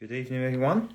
Good evening, everyone.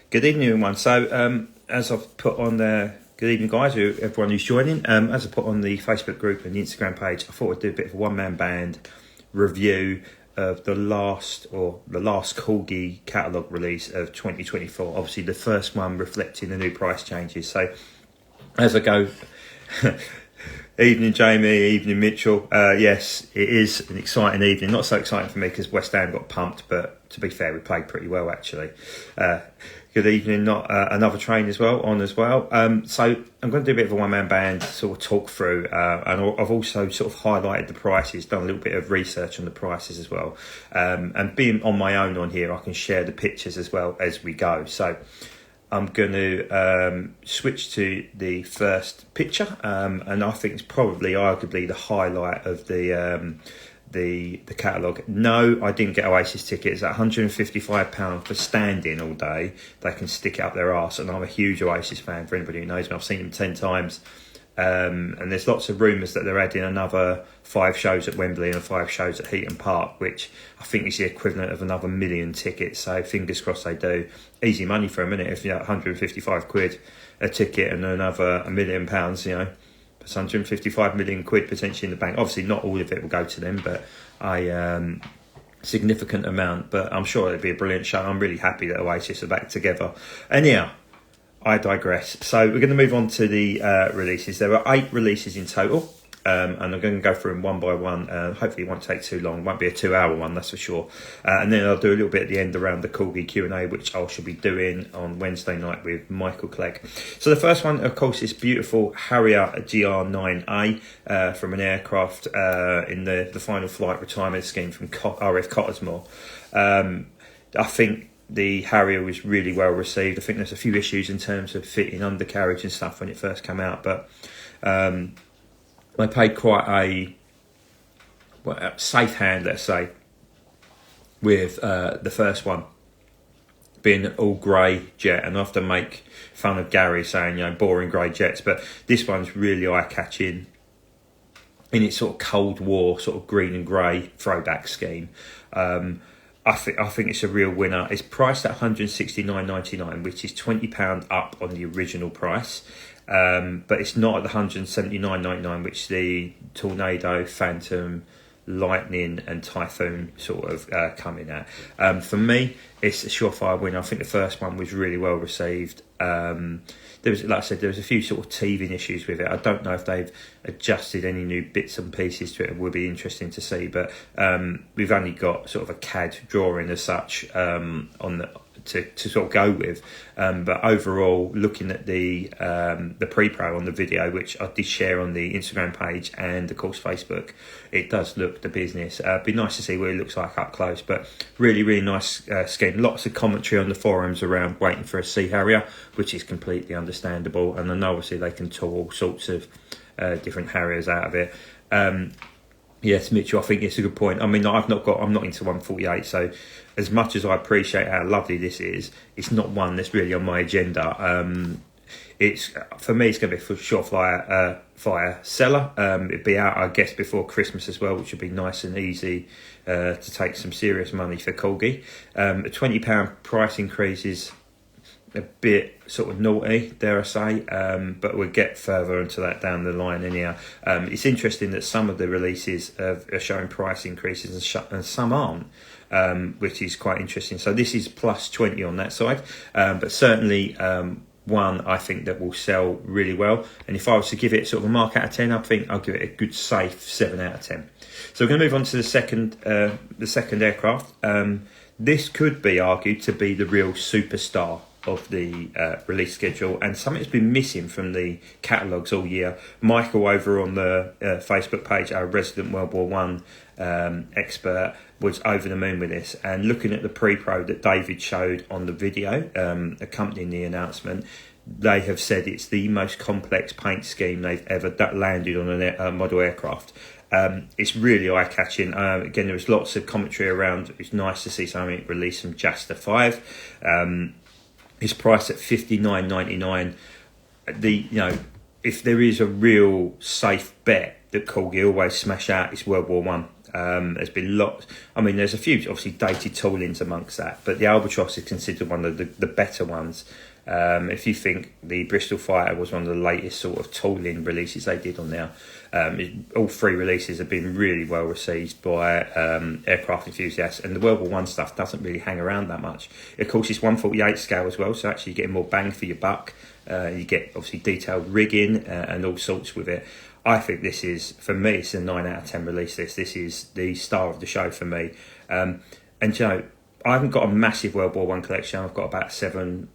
Good evening, everyone. So, as I've put on the good evening, guys, everyone who's joining. As I put on the Facebook group and the Instagram page, I thought I'd do a bit of a one-man band review of the last corgi catalogue release of 2024. Obviously, the first one reflecting the new price changes. So, as I go, evening, Jamie, evening, Mitchell. Yes, it is an exciting evening. Not so exciting for me because West Ham got pumped, but to be fair, we played pretty well actually. Good evening, not another train as well. So I'm going to do a bit of a one-man band sort of talk through, and I've also sort of highlighted the prices, done a little bit of research on the prices as well. And being on my own on here, I can share the pictures as well as we go. So I'm going to switch to the first picture, and I think it's probably arguably the highlight of the catalogue. No, I didn't get Oasis tickets at £155 for standing all day. They can stick it up their arse, and I'm a huge Oasis fan. For anybody who knows me, I've seen them 10 times. And there's lots of rumours that they're adding another 5 shows at Wembley and 5 shows at Heaton Park, which I think is the equivalent of another 1 million tickets. So fingers crossed they do. Easy money for a minute if you know 155 quid a ticket and another £1 million, you know. It's 155 million quid potentially in the bank. Obviously not all of it will go to them, but a significant amount. But I'm sure it'll be a brilliant show. I'm really happy that Oasis are back together. Anyhow, I digress. So we're going to move on to the releases. There are 8 releases in total, and I'm going to go through them one by one. Hopefully it won't take too long. It won't be a 2-hour one, that's for sure. And then I'll do a little bit at the end around the corgi Q&A, which I shall be doing on Wednesday night with Michael Clegg. So the first one, of course, is beautiful Harrier GR.9 from an aircraft in the final flight retirement scheme from RF Cottesmore. I think the Harrier was really well received. I think there's a few issues in terms of fitting undercarriage and stuff when it first came out, but they paid quite a safe hand, let's say, with the first one being an all grey jet. And I often make fun of Gary saying, you know, boring grey jets, but this one's really eye-catching in its sort of Cold War, sort of green and grey throwback scheme. I think it's a real winner. It's priced at £169.99, which is £20 up on the original price. But it's not at the £179.99, which the Tornado, Phantom, Lightning and Typhoon sort of come in at. For me, it's a surefire winner. I think the first one was really well received. There was, like I said, there was a few sort of teething issues with it. I don't know if they've adjusted any new bits and pieces to it. It would be interesting to see, but we've only got sort of a CAD drawing as such on the to sort of go with, but overall, looking at the pre-pro on the video, which I did share on the Instagram page and of course Facebook, it does look the business. It'd be nice to see what it looks like up close, but really nice scheme. Lots of commentary on the forums around waiting for a Sea Harrier, which is completely understandable, and I know obviously they can tool all sorts of different Harriers out of it. Yes, Mitchell, I think it's a good point. I mean, I'm not into 148, so as much as I appreciate how lovely this is, it's not one that's really on my agenda. It's for me, it's going to be for surefire fire seller. It'd be out, I guess, before Christmas as well, which would be nice and easy to take some serious money for corgi. A £20 price increase is a bit sort of naughty, dare I say, but we'll get further into that down the line anyhow. It's interesting that some of the releases are showing price increases and some aren't, which is quite interesting. So this is plus 20 on that side, but certainly one I think that will sell really well. And if I was to give it sort of a mark out of 10, I think I'll give it a good safe 7 out of 10. So we're going to move on to the second aircraft. This could be argued to be the real superstar of the release schedule, and something that's been missing from the catalogues all year. Michael over on the Facebook page, our resident World War One expert, was over the moon with this, and looking at the pre-pro that David showed on the video accompanying the announcement, they have said it's the most complex paint scheme they've ever landed on a model aircraft. It's really eye-catching. Again, there was lots of commentary around. It's nice to see something released from Jasta 5. It's priced at $59.99. If there is a real safe bet that Corgi always smash out, it's World War One. There's been lots. I mean, there's a few obviously dated toolings amongst that, but the Albatros is considered one of the better ones. If you think the Bristol Fighter was one of the latest sort of tooling releases they did on there, all three releases have been really well received by aircraft enthusiasts, and the World War One stuff doesn't really hang around that much. Of course, it's 1/48 scale as well, so actually you're getting more bang for your buck. You get obviously detailed rigging and all sorts with it. I think this is, for me, it's a 9 out of 10 release. This is the star of the show for me. And I haven't got a massive World War One collection. I've got about 7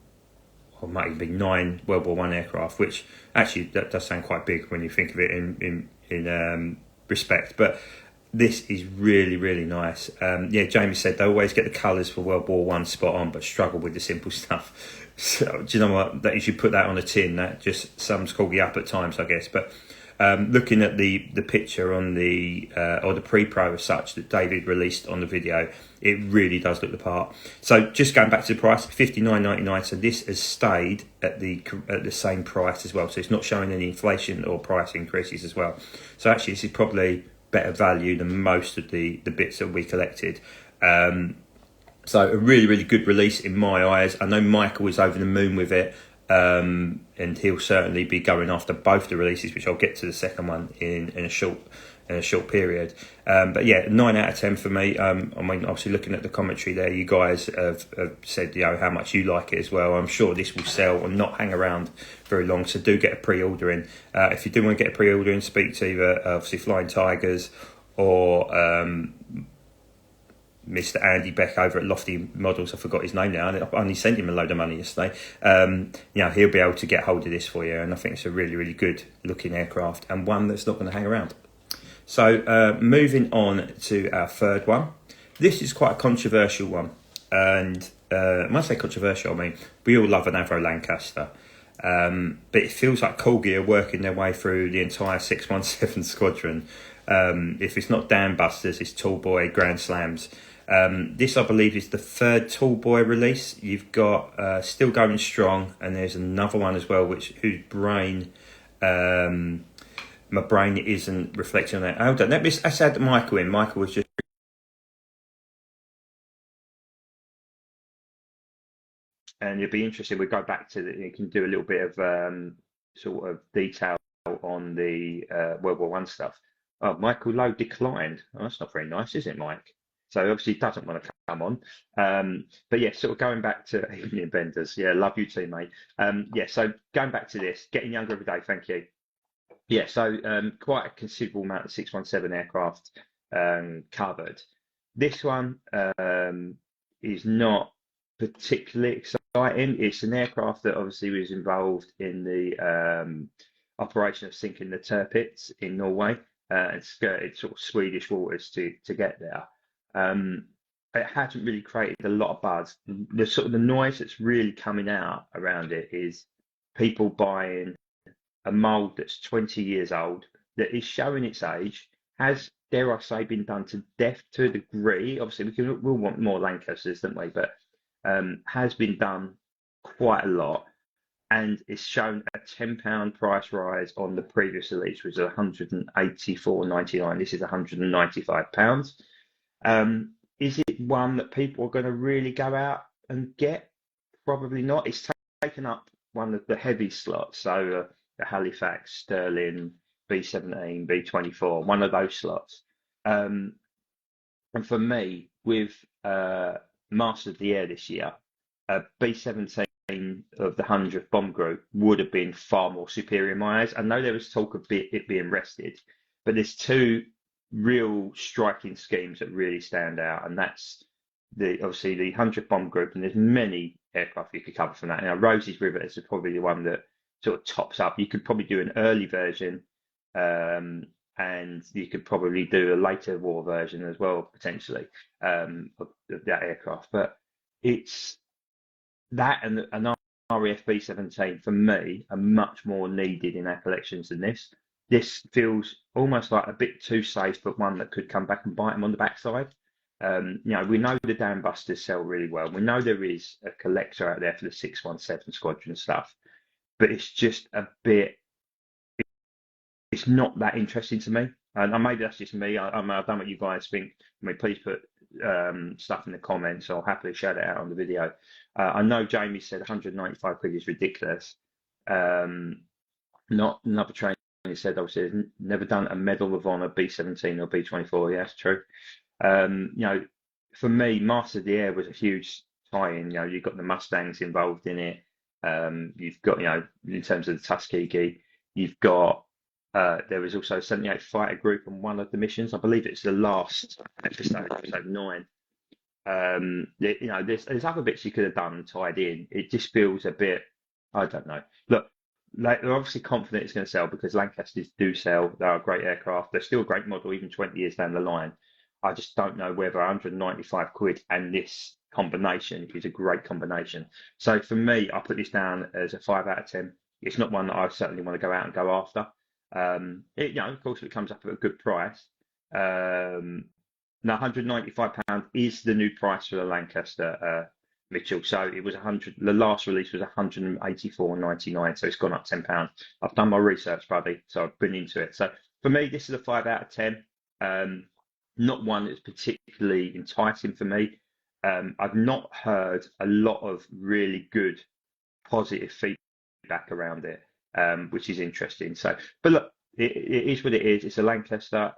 or might even be 9 World War One aircraft, which actually that does sound quite big when you think of it in respect. But this is really, really nice. Jamie said they always get the colours for World War One spot on, but struggle with the simple stuff. So, do you know what? That you should put that on a tin. That just sums Corgi up at times, I guess. But looking at the picture on the or the pre-pro as such that David released on the video, it really does look the part. So just going back to the price, $59.99. So this has stayed at the same price as well. So it's not showing any inflation or price increases as well. So actually, this is probably better value than most of the bits that we collected. So a really, really good release in my eyes. I know Michael is over the moon with it. And he'll certainly be going after both the releases, which I'll get to the second one in a short period. But yeah, 9 out of 10 for me. I mean, obviously looking at the commentary there, you guys have said how much you like it as well. I'm sure this will sell and not hang around very long. So do get a pre-order in. If you do want to get a pre-order in, speak to either obviously Flying Tigers or Mr. Andy Beck over at Lofty Models. I forgot his name now. I only sent him a load of money yesterday. He'll be able to get hold of this for you, and I think it's a really, really good looking aircraft and one that's not going to hang around. So moving on to our third one. This is quite a controversial one, and when I say controversial, I mean we all love an Avro Lancaster, but it feels like Corgi are working their way through the entire 617 squadron. If it's not Dan Busters, it's Tallboy Grand Slams. This, I believe, is the third Tallboy release. You've got Still Going Strong, and there's another one as well, whose brain, my brain isn't reflecting on that. Hold on, let's add Michael in. Michael was just. And you'll be interested. We go back to you can do a little bit of sort of detail on the World War One stuff. Oh, Michael Lowe declined. Oh, that's not very nice, is it, Mike? So obviously he doesn't want to come on. But yeah, sort of going back to Evening Benders. Yeah, love you too, mate. So going back to this, getting younger every day, thank you. Yeah, so quite a considerable amount of 617 aircraft covered. This one is not particularly exciting. It's an aircraft that obviously was involved in the operation of sinking the Tirpitz in Norway. And skirted sort of Swedish waters to get there. It hasn't really created a lot of buzz. The sort of the noise that's really coming out around it is people buying a mould that's 20 years old, that is showing its age, has, dare I say, been done to death to a degree. Obviously, we'll want more Lancasters, don't we? But has been done quite a lot. And it's shown a £10 price rise on the previous release, which was £184.99. This is £195. Is it one that people are going to really go out and get? Probably not. It's taken up one of the heavy slots, so the Halifax, Sterling, B17, B24, one of those slots. And for me, with Master of the Air this year, B17 of the 100th bomb group would have been far more superior in my eyes. I know there was talk of it being rested, but there's two real striking schemes that really stand out, and that's obviously the 100th bomb group, and there's many aircraft you could cover from that. Now, Rosie's Rivet is probably the one that sort of tops up. You could probably do an early version, and you could probably do a later war version as well, potentially, of that aircraft. But it's that and an RAF B17 for me are much more needed in our collections than this. this feels almost like a bit too safe, but one that could come back and bite them on the backside. You know, we know the dam busters sell really well. We know there is a collector out there for the 617 squadron stuff, but it's just a bit, it's not that interesting to me. And maybe that's just me. I don't know what you guys think. I mean, please put stuff in the comments. I'll happily shout it out on the video. I know Jamie said 195 quid is ridiculous. Not another trainer said, obviously, never done a Medal of Honor B17 or B24. Yeah, that's true. You know, for me, Master of the Air was a huge tie-in. You know, you've got the Mustangs involved in it. You've got, you know, in terms of the Tuskegee, you've got there was also a 78 fighter group on one of the missions. I believe it's the last episode 9. You know, there's other bits you could have done and tied in. It just feels a bit, I don't know. Look, like, they're obviously confident it's going to sell because Lancasters do sell. They are a great aircraft. They're still a great model, even 20 years down the line. I just don't know whether 195 quid and this combination is a great combination. So for me, I put this down as a 5 out of 10. It's not one that I certainly want to go out and go after. You know, of course, if it comes up at a good price. Now, £195 is the new price for the Lancaster, Mitchell. So it was 100. The last release was 184.99. So it's gone up £10. I've done my research, buddy. So I've been into it. So for me, this is a 5 out of 10. Not one that's particularly enticing for me. I've not heard a lot of really good positive feedback around it, which is interesting. So, but look, it is what it is. It's a Lancaster.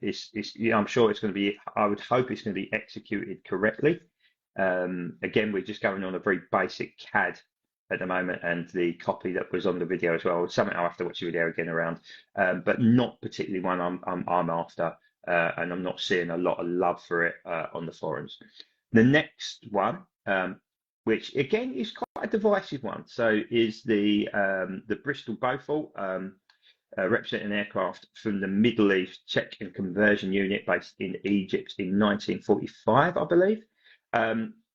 You know, I'm sure it's going to be. I would hope it's going to be executed correctly. Again, we're just going on a very basic CAD at the moment, and the copy that was on the video as well. Something I'll have to watch the video again around, but not particularly one I'm after, and I'm not seeing a lot of love for it on the forums. The next one, which again is quite a divisive one, so is the Bristol Beaufort, representing aircraft from the Middle East Check and Conversion Unit based in Egypt in 1945, I believe.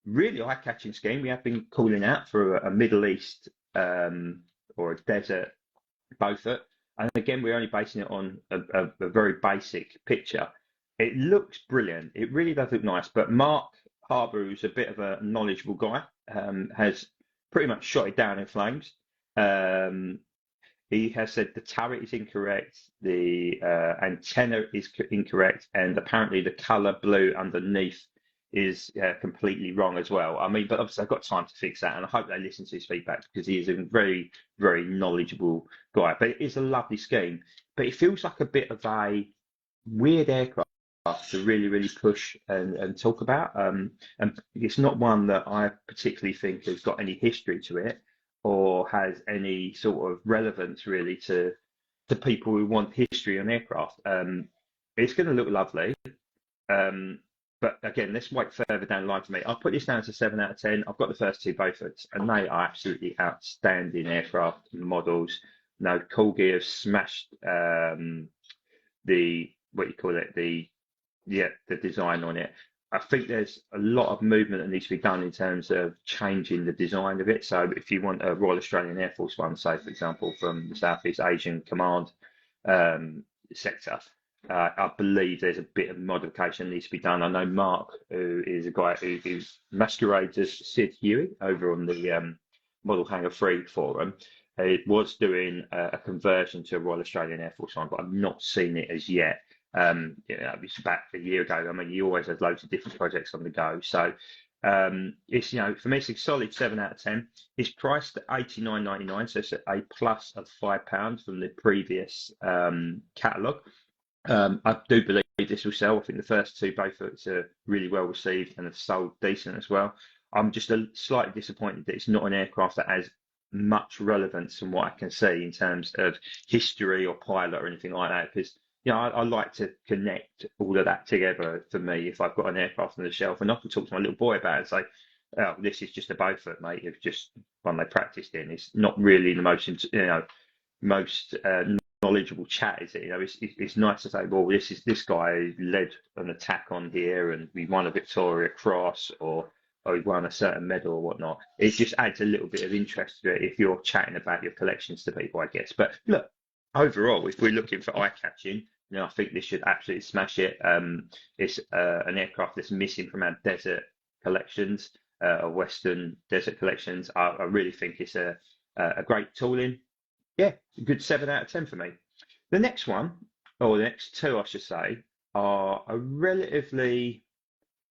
Really eye-catching scheme. We have been calling out for a Middle East or a desert Beaufort, and again, we're only basing it on a very basic picture. It looks brilliant. It really does look nice, but Mark Harbour, who's a bit of a knowledgeable guy, has pretty much shot it down in flames. He has said the turret is incorrect, the antenna is incorrect, and apparently the colour blue underneath is completely wrong as well. I mean, but obviously I've got time to fix that, and I hope they listen to his feedback because he is a very, very knowledgeable guy. But it is a lovely scheme, but it feels like a bit of a weird aircraft to really, really push and talk about. And it's not one that I particularly think has got any history to it or has any sort of relevance really to people who want history on aircraft. It's going to look lovely. But again, let's wait further down the line for me. I'll put this down to 7 out of 10. I've got the first two Beauforts, and they are absolutely outstanding aircraft models. No, Corgi have smashed the design on it. I think there's a lot of movement that needs to be done in terms of changing the design of it. So if you want a Royal Australian Air Force one, say for example from the Southeast Asian Command sector, I believe there's a bit of modification that needs to be done. I know Mark, who is a guy who masquerades as Sid Huey over on the Model Hangar 3 forum, it was doing a conversion to a Royal Australian Air Force one, but I've not seen it as yet. It was back a year ago. I mean, he always has loads of different projects on the go. So it's, you know, for me, it's a solid 7 out of 10. It's priced at $89.99, so it's a plus of £5 from the previous catalogue. I do believe this will sell. I think the first two Beauforts are really well received and have sold decent as well. I'm just slightly disappointed that it's not an aircraft that has much relevance from what I can see in terms of history or pilot or anything like that, because you know, I like to connect all of that together for me if I've got an aircraft on the shelf, and I can talk to my little boy about it and say, oh, this is just a Beaufort, mate. It's just one they practiced in. It's not really the most knowledgeable chat, is it? You know, it's nice to say, well, this guy led an attack on here and we won a Victoria Cross or he won a certain medal or whatnot. It just adds a little bit of interest to it if you're chatting about your collections to people, I guess. But look, overall, if we're looking for eye catching, I think this should absolutely smash it. It's an aircraft that's missing from our desert collections, or Western desert collections. I really think it's a great tooling. Yeah, a good 7 out of 10 for me. The next one, or the next two, I should say, are a relatively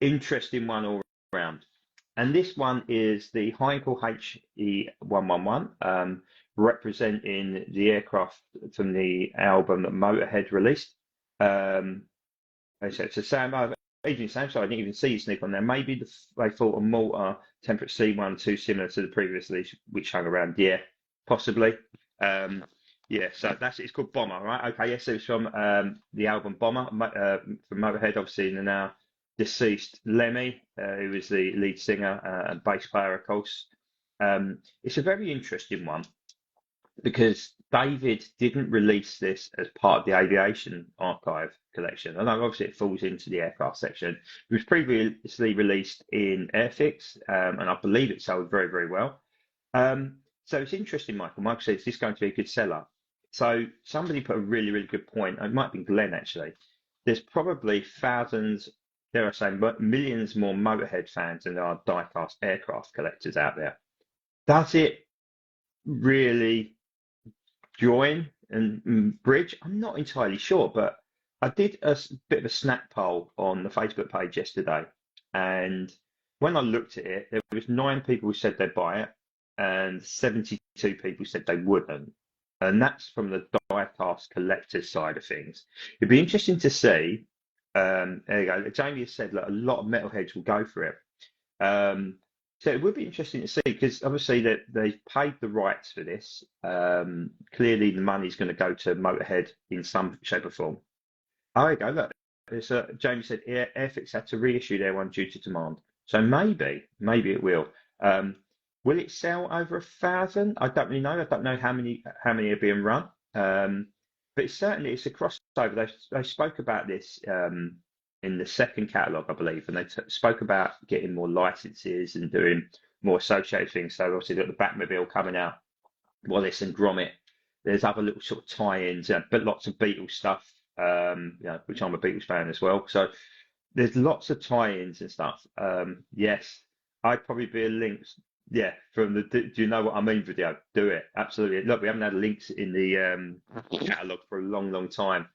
interesting one all around. And this one is the Heinkel He representing the aircraft from the album that Motorhead released. It's a Sam, even Sam, so I didn't even see you sneak on there. Maybe they thought a Malta temperate C1 too similar to the previous release, which hung around. Yeah, possibly. Yeah, so it's called Bomber, right? Okay, yes, it's from the album Bomber from Motorhead, obviously, and the now deceased Lemmy, who was the lead singer and bass player, of course. It's a very interesting one because David didn't release this as part of the Aviation archive collection. Although obviously it falls into the aircraft section. It was previously released in Airfix, and I believe it sold very, very well. So it's interesting, Michael. Michael says, is this going to be a good seller? So somebody put a really, really good point. It might be Glenn, actually. There's probably thousands, dare I say, millions more Motorhead fans than there are die-cast aircraft collectors out there. Does it really join and bridge? I'm not entirely sure, but I did a bit of a snap poll on the Facebook page yesterday. And when I looked at it, there was 9 people who said they'd buy it, and 72 people said they wouldn't. And that's from the die-cast collectors side of things. It'd be interesting to see. There you go. Jamie has said that a lot of metalheads will go for it. So it would be interesting to see because obviously that they've paid the rights for this. Clearly, the money's going to go to Motorhead in some shape or form. Oh, there you go. Look, Jamie said Airfix had to reissue their one due to demand. So maybe it will. Will it sell over 1,000? I don't really know. I don't know how many are being run. But it's a crossover. They spoke about this in the second catalogue, I believe, and they spoke about getting more licenses and doing more associated things. So obviously, got the Batmobile coming out, Wallace and Gromit. There's other little sort of tie-ins, but lots of Beatles stuff, which I'm a Beatles fan as well. So there's lots of tie-ins and stuff. Yes, I'd probably be a Lynx. Yeah, from the Do You Know What I Mean video? Do it. Absolutely. Look, we haven't had links in the catalogue for a long, long time,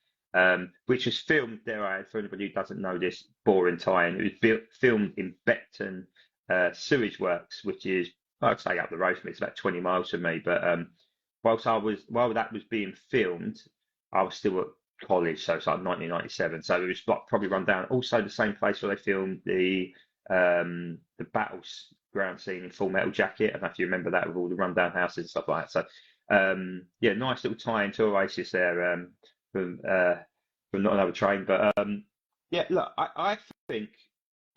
which was filmed, for anybody who doesn't know this boring tie-in, it was filmed in Beckton Sewage Works, which is, I'd say up the road from me, it's about 20 miles from me. But while that was being filmed, I was still at college, so it's like 1997. So it was probably run down. Also the same place where they filmed the battles ground scene in Full Metal Jacket. I don't know if you remember that with all the rundown houses and stuff like that. So yeah, nice little tie into Oasis there from Not Another Train. But yeah, look, I think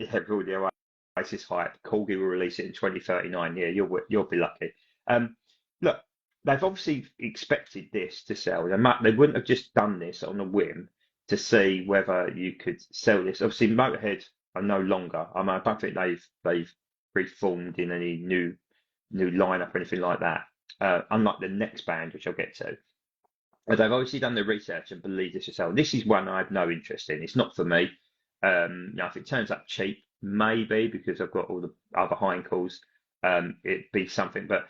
with all the Oasis hype, Corgi will release it in 2039. Yeah, you'll be lucky. Look, they've obviously expected this to sell. They wouldn't have just done this on a whim to see whether you could sell this. Obviously, Motorhead are no longer. I mean, I don't think they've reformed in any new lineup or anything like that. Unlike the next band, which I'll get to. But they've obviously done the research and believe this will sell. This is one I have no interest in. It's not for me. If it turns up cheap, maybe because I've got all the other Heinkels, it'd be something. But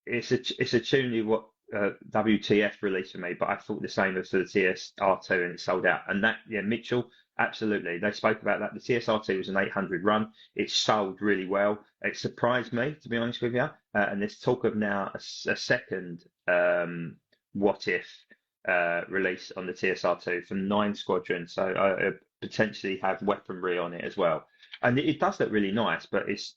it's a tune what WTF released for me, but I thought the same as for the TSR2 and it sold out. And that, yeah, Mitchell, absolutely. They spoke about that. The TSR2 was an 800 run. It sold really well. It surprised me, to be honest with you. And there's talk of now a second What If release on the TSR2 from 9 Squadron. So potentially have weaponry on it as well. And it does look really nice, but it's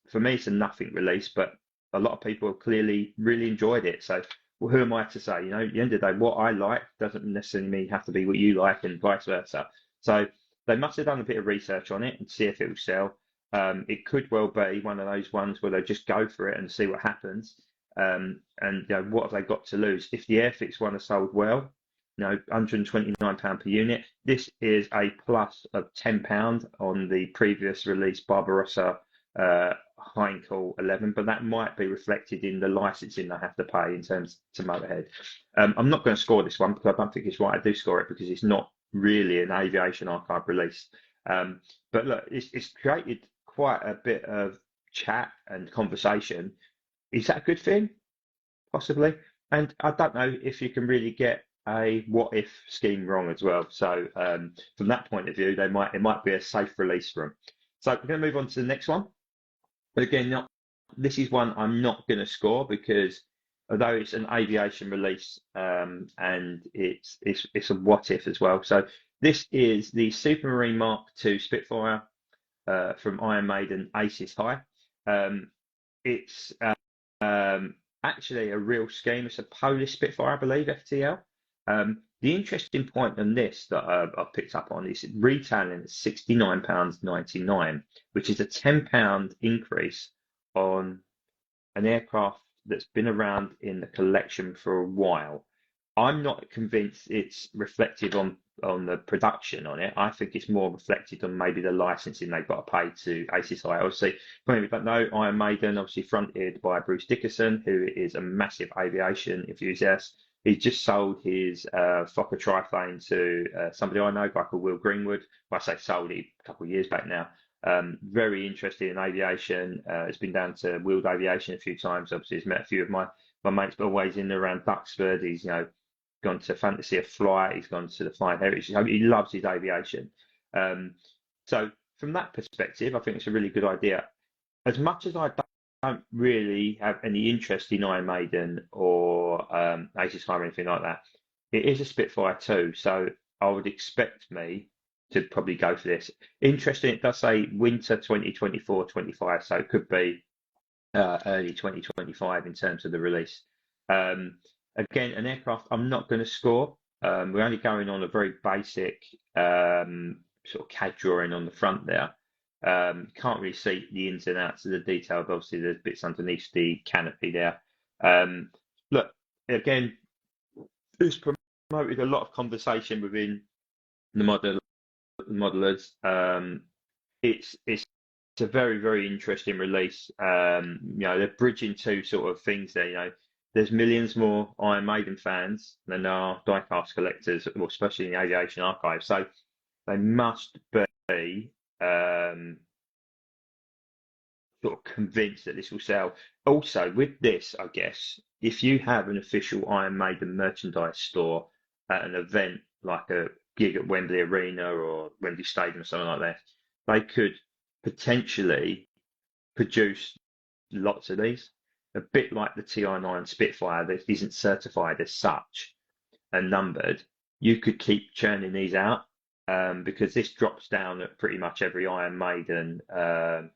for me, it's a nothing release, but a lot of people have clearly really enjoyed it. So who am I to say? At the end of the day, what I like doesn't necessarily mean have to be what you like and vice versa. So they must have done a bit of research on it and see if it will sell. It could well be one of those ones where they just go for it and see what happens. And what have they got to lose? If the Airfix one has sold well, £129 per unit. This is a plus of £10 on the previous release Barbarossa Heinkel 11, but that might be reflected in the licensing they have to pay in terms to Motorhead. I'm not going to score this one because I don't think it's right. I do score it because it's not really an Aviation archive release. But look, it's created quite a bit of chat and conversation. Is that a good thing? Possibly. And I don't know if you can really get a what if scheme wrong as well. So from that point of view, it might be a safe release for them. So we're going to move on to the next one. But again, this is one I'm not going to score because although it's an Aviation release and it's a what if as well. So this is the Supermarine Mark II Spitfire from Iron Maiden Aces High. It's actually a real scheme. It's a Polish Spitfire, I believe, FTL. The interesting point on this that I've picked up on is retailing at £69.99, which is a £10 increase on an aircraft that's been around in the collection for a while. I'm not convinced it's reflective on the production on it. I think it's more reflected on maybe the licensing they've got to pay to ACSI. Obviously, for anyone who don't know, Iron Maiden, obviously fronted by Bruce Dickinson, who is a massive aviation enthusiast. He just sold his Fokker triplane to somebody I know, a guy called Will Greenwood. Well, I say sold it a couple of years back now. Very interested in aviation. Has been down to Wheeled Aviation a few times. Obviously, he's met a few of my mates, but always in and around Duxford. He's gone to Fantasy of Flight. He's gone to the Flying Heritage. He loves his aviation. So from that perspective, I think it's a really good idea. As much as I don't really have any interest in Iron Maiden or Aces High or anything like that, it is a Spitfire too. So I would expect me to probably go for this. Interesting, it does say winter 2024-25, so it could be early 2025 in terms of the release. Again, an aircraft I'm not going to score. We're only going on a very basic sort of CAD drawing on the front there. Can't really see the ins and outs of the detail, but obviously there's bits underneath the canopy there. Look, again, it's promoted a lot of conversation within the modelers. It's a very, very interesting release. They're bridging two sort of things there. There's millions more Iron Maiden fans than there are diecast collectors, well, especially in the aviation archive. So they must be sort of convinced that this will sell. Also, with this, I guess, if you have an official Iron Maiden merchandise store at an event like a gig at Wembley Arena or Wembley Stadium or something like that, they could potentially produce lots of these. A bit like the TR9 Spitfire that isn't certified as such and numbered, you could keep churning these out because this drops down at pretty much every Iron Maiden. And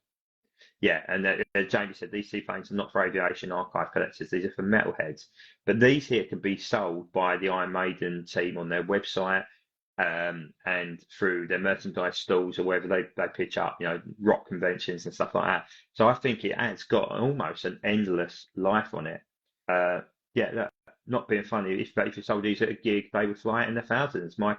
Jamie said these seaplanes are not for aviation archive collectors, these are for metalheads. But these here can be sold by the Iron Maiden team on their website and through their merchandise stalls or wherever they pitch up, rock conventions and stuff like that. So I think it has got almost an endless life on it. Not being funny, if you sold these at a gig, they would fly it in the thousands. Mike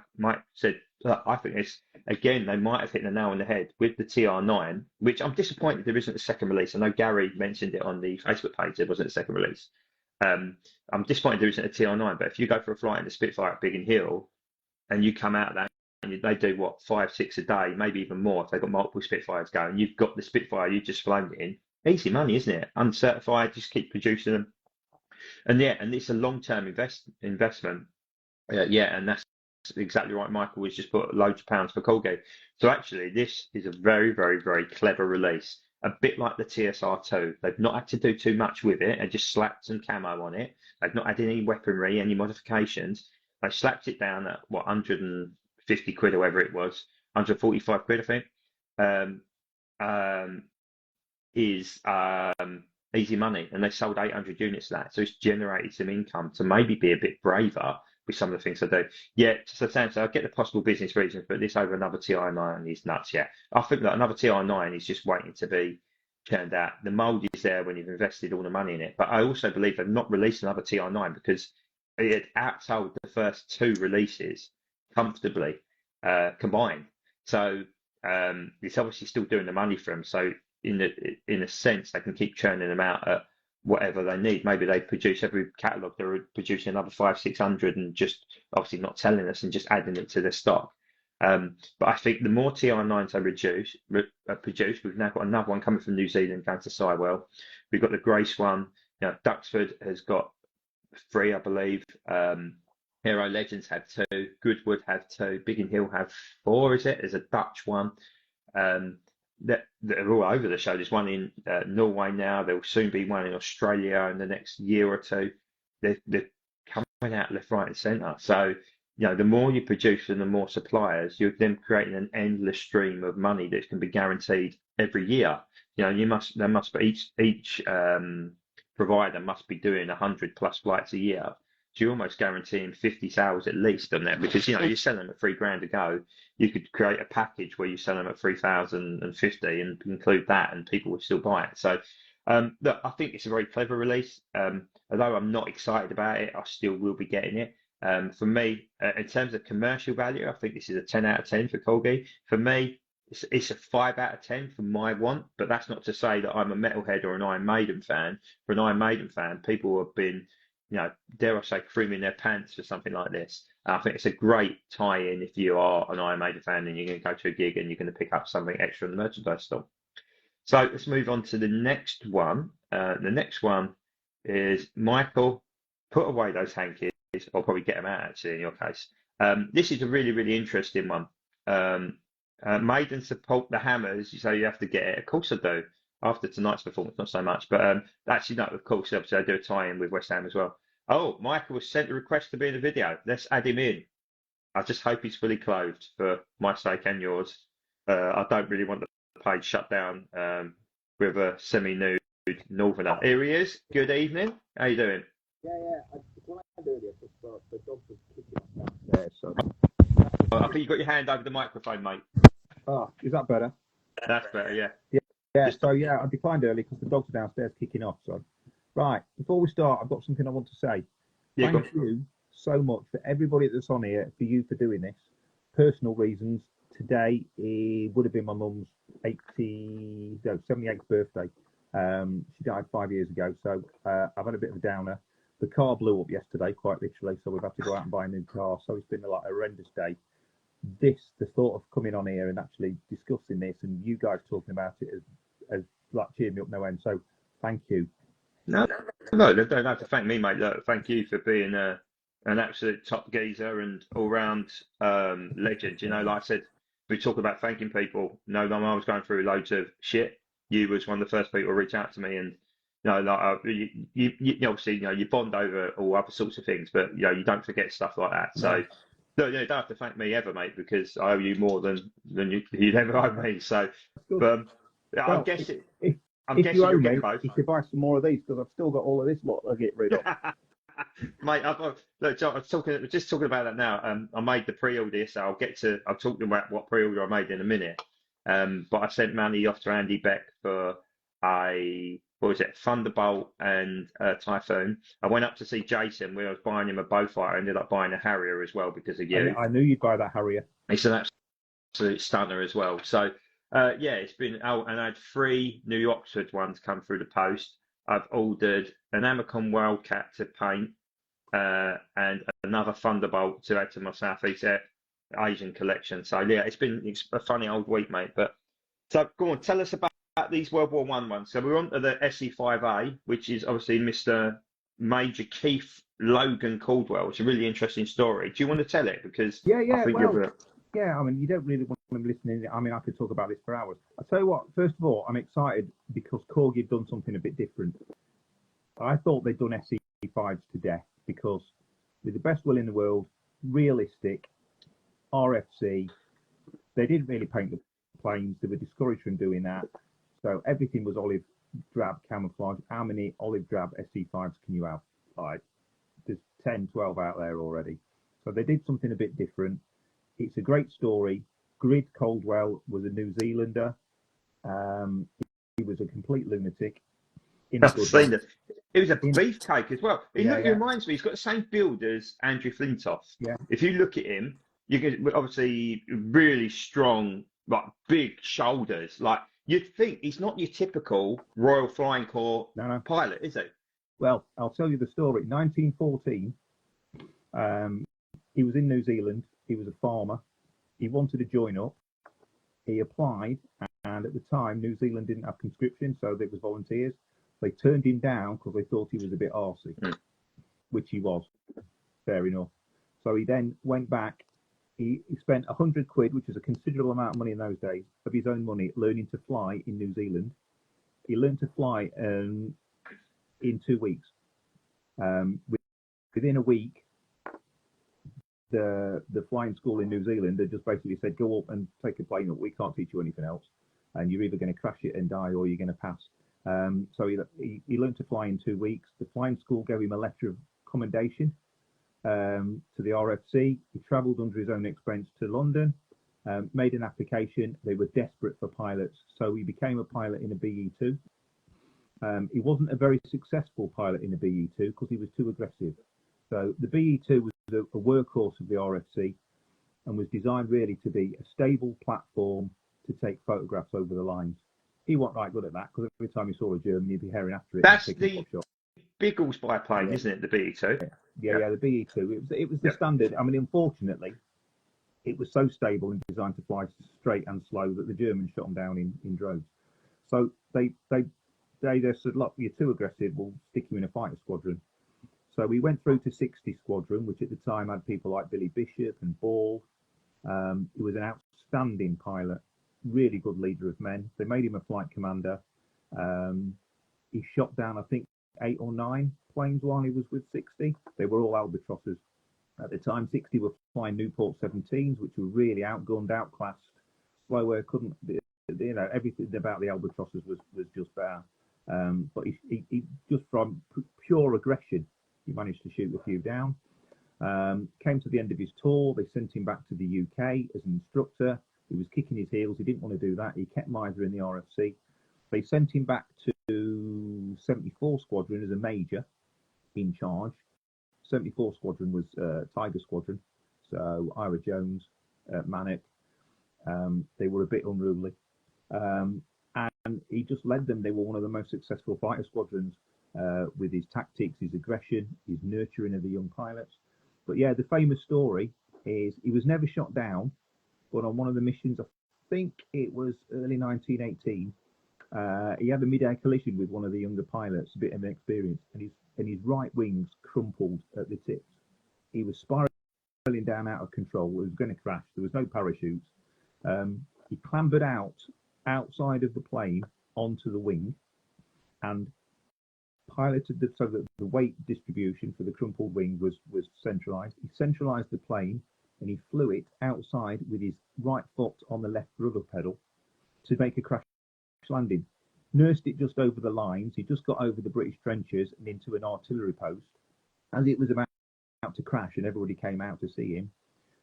said, I think it's, again, they might have hit the nail on the head with the TR9, which I'm disappointed there isn't a second release. I know Gary mentioned it on the Facebook page, there wasn't a second release. I'm disappointed there isn't a TR9, but if you go for a flight in the Spitfire at Biggin Hill, and you come out of that and they do 5, 6 a day, maybe even more if they've got multiple Spitfires going. You've got the Spitfire you just flown in. Easy money, isn't it? Uncertified, just keep producing them. And it's a long-term investment. And that's exactly right. Michael has just put loads of pounds for corgi. So actually, this is a very, very, very clever release. A bit like the TSR2. They've not had to do too much with it and just slapped some camo on it. They've not had any weaponry, any modifications. They slapped it down at 150 quid or whatever it was, 145 quid, I think, is easy money. And they sold 800 units of that. So it's generated some income to maybe be a bit braver with some of the things they do. Yeah, so Sam said, I get the possible business reasons, but this over another TR9 is nuts, yeah. I think that another TR9 is just waiting to be turned out. The mould is there when you've invested all the money in it. But I also believe they've not released another TR9 because it had outsold the first 2 releases comfortably combined. So it's obviously still doing the money for them. So in a sense, they can keep churning them out at whatever they need. Maybe they produce every catalogue, they're producing another 500-600 and just obviously not telling us and just adding it to their stock. But I think the more TR9s they produce, we've now got another one coming from New Zealand going to Sywell. We've got the Grace one. You know, Duxford has got 3, I believe. Hero Legends have 2. Goodwood have 2. Biggin Hill have 4. Is it? There's a Dutch one. That are all over the show. There's one in Norway now. There will soon be one in Australia in the next year or two. They're coming out left, right, and centre. So, you know, the more you produce and the more suppliers, you're then creating an endless stream of money that can be guaranteed every year. You know, there must be each provider must be doing 100+ flights a year. So you're almost guaranteeing 50 sales at least on that, because, you know, you're selling them at $3,000 a go. You could create a package where you sell them at 3,050 and include that, and people would still buy it. So, look, I think it's a very clever release. Although I'm not excited about it, I still will be getting it. For me, in terms of commercial value, I think this is a 10 out of 10 for corgi. For me, it's a 5 out of 10 for my want, but that's not to say that I'm a Metalhead or an Iron Maiden fan. For an Iron Maiden fan, people have been, you know, dare I say, creaming their pants for something like this. I think it's a great tie-in if you are an Iron Maiden fan and you're going to go to a gig and you're going to pick up something extra in the merchandise store. So let's move on to the next one. The next one is Michael, put away those hankies, or probably get them out actually in your case. This is a really, really interesting one. Maiden support the hammers, so you have to get it. Of course I do. After tonight's performance, not so much, but actually no, of course, obviously I do a tie-in with West Ham as well. Oh, Michael was sent a request to be in the video. Let's add him in. I just hope he's fully clothed for my sake and yours. I don't really want the page shut down with a semi-nude northerner. Here he is. Good evening. How you doing? Yeah. I declined earlier because the dog was kicking us downstairs. So. I think you got your hand over the microphone, mate. Oh, is that better? That's better, yeah. Yeah. So yeah, I declined early because the dogs are downstairs kicking off. So, right, before we start, I've got something I want to say. Yeah, Thank you so much for everybody that's on here, for you for doing this. Personal reasons. Today it would have been my mum's 78th birthday. She died 5 years ago, so I've had a bit of a downer. The car blew up yesterday, quite literally, so we've had to go out and buy a new car. So it's been like a horrendous day. The thought of coming on here and actually discussing this, and you guys talking about it has like cheered me up no end. So thank you. No, don't have to thank me, mate. Look, thank you for being an absolute top geezer and all-round legend. You know, like I said, we talk about thanking people. You know, when I was going through loads of shit, you was one of the first people to reach out to me, and you know, like you obviously, you know, you bond over all other sorts of things, but you know, you don't forget stuff like that. So. No, you don't have to thank me ever, mate, because I owe you more than you'd ever owe me. So, I'm guessing. If you owe me, you should buy some more of these, because I've still got all of this lot I get rid of. Mate, look, John, I'm just talking about that now. I made the pre-order, so I'll talk about what pre-order I made in a minute. But I sent money off to Andy Beck for Thunderbolt and Typhoon. I went up to see Jason where I was buying him a Beaufort. I ended up buying a Harrier as well because of you. I knew you'd buy that Harrier. It's an absolute stunner as well. So, it's been, and I had 3 New Oxford ones come through the post. I've ordered an Amicon Wildcat to paint and another Thunderbolt to add to my Southeast Asian collection. So, yeah, it's a funny old week, mate. But so, go on, tell us about these World War I ones. So we're on to the SE5A, which is obviously Mr. Major Keith Logan Caldwell. It's a really interesting story. Do you want to tell it? Because I mean, you don't really want them listening. I mean, I could talk about this for hours. I'll tell you what, first of all, I'm excited because Corgi have done something a bit different. I thought they'd done SE5s to death because with the best will in the world, realistic, RFC, they didn't really paint the planes. They were discouraged from doing that. So everything was olive drab camouflage. How many olive drab SE5s can you have? Like, there's 10, 12 out there already. So they did something a bit different. It's a great story. Grid Caldwell was a New Zealander. He was a complete lunatic. I've seen it. He was a beefcake as well. He reminds me, he's got the same build as Andrew Flintoff. Yeah. If you look at him, you get obviously really strong, like big shoulders. Like, you'd think he's not your typical Royal Flying Corps No. pilot, is he? Well, I'll tell you the story. 1914, he was in New Zealand. He was a farmer. He wanted to join up. He applied, and at the time, New Zealand didn't have conscription, so there was volunteers. They turned him down because they thought he was a bit arsey, which he was. Fair enough. So he then went back. He spent £100, which was a considerable amount of money in those days, of his own money, learning to fly in New Zealand. He learned to fly in 2 weeks. Within a week, the flying school in New Zealand had just basically said, go up and take a plane up. We can't teach you anything else. And you're either going to crash it and die or you're going to pass. So he learned to fly in 2 weeks. The flying school gave him a letter of commendation to the RFC. He travelled under his own expense to London, made an application. They were desperate for pilots. So he became a pilot in a BE-2. He wasn't a very successful pilot in a BE-2 because he was too aggressive. So the BE-2 was a workhorse of the RFC and was designed really to be a stable platform to take photographs over the lines. He wasn't right good at that because every time he saw a German, he'd be herring after it. That's the Biggles biplane, isn't it? The BE-2. Yeah, the BE-2. It was the standard. I mean, unfortunately, it was so stable and designed to fly straight and slow that the Germans shot them down in droves. So they said, look, you're too aggressive. We'll stick you in a fighter squadron. So we went through to 60 Squadron, which at the time had people like Billy Bishop and Ball. He was an outstanding pilot, really good leader of men. They made him a flight commander. He shot down, I think, 8 or 9 planes while he was with 60. They were all Albatrosses. At the time, 60 were flying Newport 17s, which were really outgunned, outclassed, slower, couldn't, everything about the Albatrosses was just bad. But he just from pure aggression, he managed to shoot a few down. Came to the end of his tour. They sent him back to the UK as an instructor. He was kicking his heels. He didn't want to do that. He kept Miser in the RFC. They sent him back to 74 Squadron as a major in charge. 74 Squadron was Tiger Squadron. So Ira Jones, Manic. They were a bit unruly. And he just led them. They were one of the most successful fighter squadrons with his tactics, his aggression, his nurturing of the young pilots. But yeah, the famous story is he was never shot down, but on one of the missions, I think it was early 1918, he had a mid-air collision with one of the younger pilots, a bit of an experience, and his right wings crumpled at the tips. He was spiraling down out of control. It was going to crash. There was no parachutes. He clambered outside of the plane onto the wing and piloted so that the weight distribution for the crumpled wing was centralized. He centralized the plane and he flew it outside with his right foot on the left rudder pedal to make a crash landing. Nursed it just over the lines. He just got over the British trenches and into an artillery post. As it was about to crash and everybody came out to see him,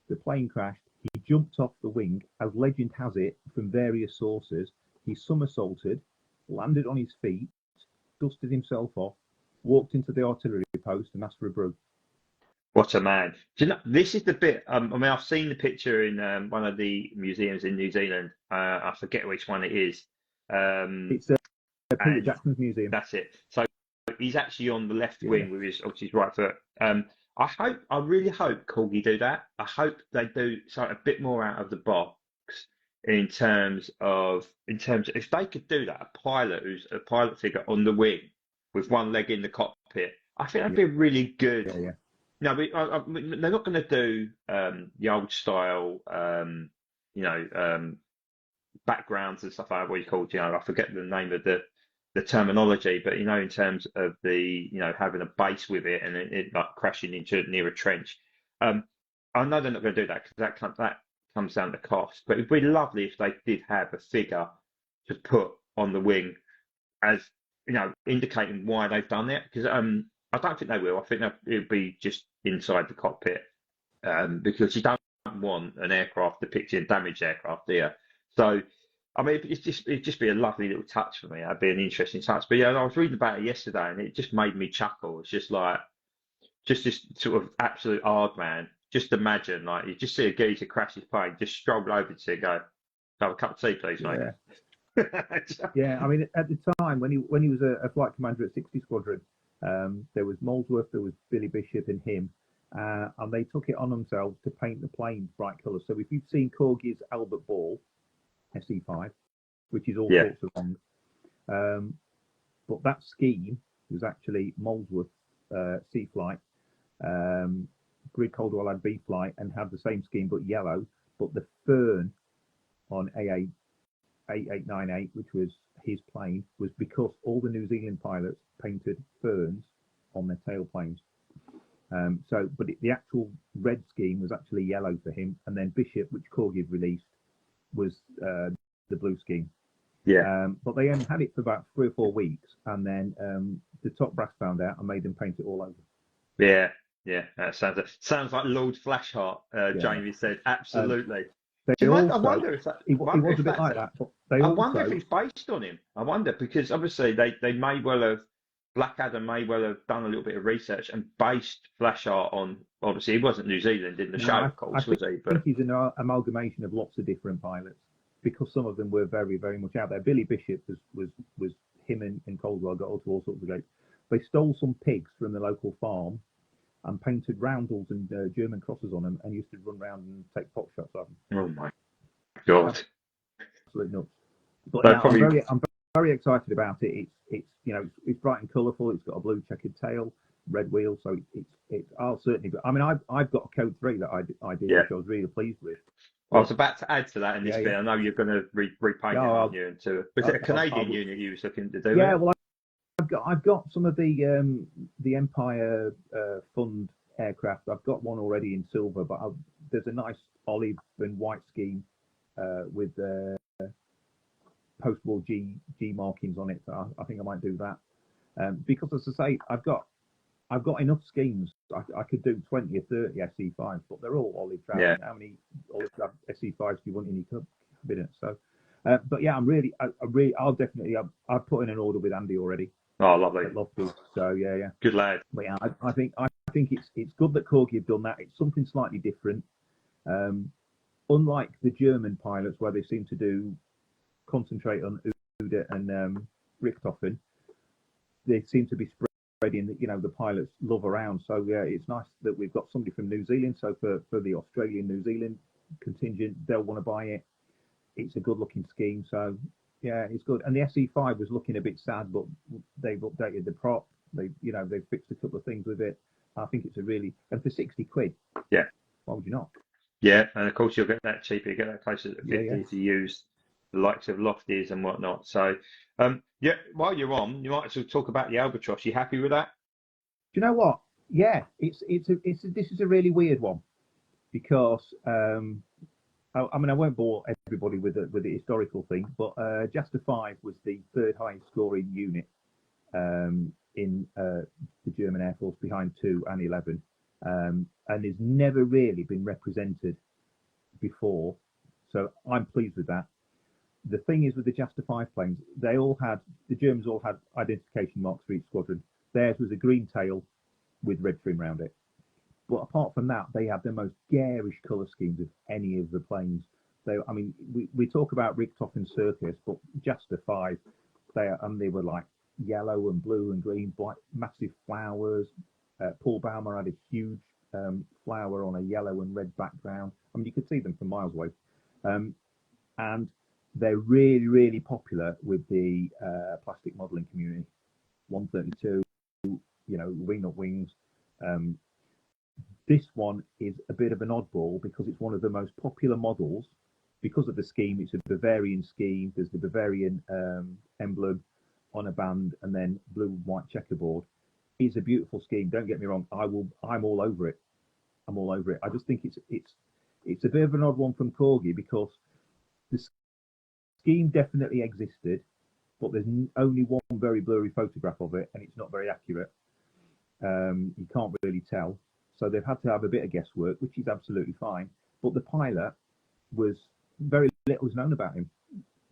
the plane crashed. He jumped off the wing. As legend has it, from various sources, he somersaulted, landed on his feet, dusted himself off, walked into the artillery post and asked for a brew. What a man. Do you know, this is the bit, I mean, I've seen the picture in one of the museums in New Zealand. I forget which one it is. It's Peter Jackson's museum. That's it. So he's actually on the left wing with his right foot. I really hope Corgi do that. I hope they do something a bit more out of the box in terms of if they could do that, a pilot who's a pilot figure on the wing with one leg in the cockpit, I think that'd be really good. Yeah. No, they're not going to do the old style, backgrounds and stuff like that. What you call, I forget the name of the terminology, but in terms of the having a base with it and it like crashing into near a trench. I know they're not going to do that because that comes down to cost. But it'd be lovely if they did have a figure to put on the wing as indicating why they've done it. Because I don't think they will. I think it would be just inside the cockpit because you don't want an aircraft depicting a damaged aircraft, do you? So, I mean, it'd just be a lovely little touch for me. That'd be an interesting touch. But yeah, I was reading about it yesterday, and it just made me chuckle. It's just like, just this sort of absolute hard man. Just imagine, like, you just see a geezer crash his plane, just stroll over to it, go, have a cup of tea, please, mate. Yeah, I mean, at the time when he was a flight commander at 60 Squadron, there was Molesworth, there was Billy Bishop, and him, and they took it on themselves to paint the planes bright colours. So if you've seen Corgi's Albert Ball SE5, which is all Yeah. sorts of wrong, but that scheme was actually Molesworth C Flight. Grid Coldwell had B Flight and had the same scheme but yellow, but the fern on A8 8898, which was his plane, was because all the New Zealand pilots painted ferns on their tailplanes. But the actual red scheme was actually yellow for him, and then Bishop, which Corgi released, was the blue scheme. Yeah. But they only had it for about 3 or 4 weeks, and then the top brass found out and made them paint it all over. Yeah. Yeah. That sounds like Lord Flashheart. Yeah. Jamie said absolutely. I wonder if that. He was a bit like that, but I wonder if it's based on him. I wonder because obviously they may well have. Blackadder may well have done a little bit of research and based Flashheart on. Obviously, he wasn't New Zealand in the show, of course, was he? But I think he's an amalgamation of lots of different pilots because some of them were very, very much out there. Billy Bishop was him and Coldwell got all sorts of great. They stole some pigs from the local farm and painted roundels and German crosses on them, and used to run around and take pot shots of them. Oh my God! Absolutely nuts. But yeah, probably... I'm very excited about it. It's bright and colourful. It's got a blue checkered tail, red wheel, so I'll certainly. I mean, I've got a Code 3 that I did, which I was really pleased with. I was about to add to that in this bit. I know you're going to repaint it, aren't you? Was it a Canadian unit you was looking to do? Yeah, well, I've got some of the Empire Fund aircraft. I've got one already in silver, but there's a nice olive and white scheme with post-war G markings on it. So I think I might do that because, as I say, I've got enough schemes. I could do 20 or 30 SE5s, but they're all olive drab. Yeah. How many olive drab SE5s do you want in your cabinet? So, but yeah, I'll definitely. I've put in an order with Andy already. Oh, lovely. So yeah. Good lad. But yeah, I think it's good that Corgi have done that. It's something slightly different. Unlike the German pilots, where they seem to concentrate on Uda and Richthofen, they seem to be spreading the pilots love around. So yeah, it's nice that we've got somebody from New Zealand. So for the Australian New Zealand contingent, they'll want to buy it. It's a good looking scheme. So yeah, it's good. And the SE5 was looking a bit sad, but they've updated the prop. They've fixed a couple of things with it. I think it's and for 60 quid. Yeah. Why would you not? Yeah, and of course you'll get that cheaper. You get that closer to 50 if you use the likes of Lofties and whatnot. So, while you're on, you might as well talk about the Albatros. You happy with that? Do you know what? Yeah, this is a really weird one because I mean I won't bore everybody with the historical thing, but Jasta 5 was the third highest scoring unit in the German Air Force behind 2 and 11, and has never really been represented before. So I'm pleased with that. The thing is with the Jasta 5 planes, the Germans all had identification marks for each squadron. Theirs was a green tail with red trim around it. But apart from that, they had the most garish colour schemes of any of the planes. We talk about Richthofen Circus, but Jasta 5, they were like yellow and blue and green, black, massive flowers. Paul Baumer had a huge flower on a yellow and red background. I mean, you could see them from miles away. And they're really, really popular with the plastic modelling community. 132, wing-up wings. This one is a bit of an oddball because it's one of the most popular models. Because of the scheme, it's a Bavarian scheme. There's the Bavarian emblem on a band and then blue and white checkerboard. It's a beautiful scheme. Don't get me wrong. I'm all over it. I'm all over it. I just think it's a bit of an odd one from Corgi because the scheme definitely existed, but there's only one very blurry photograph of it, and it's not very accurate. You can't really tell. So they've had to have a bit of guesswork, which is absolutely fine. But the pilot very little was known about him.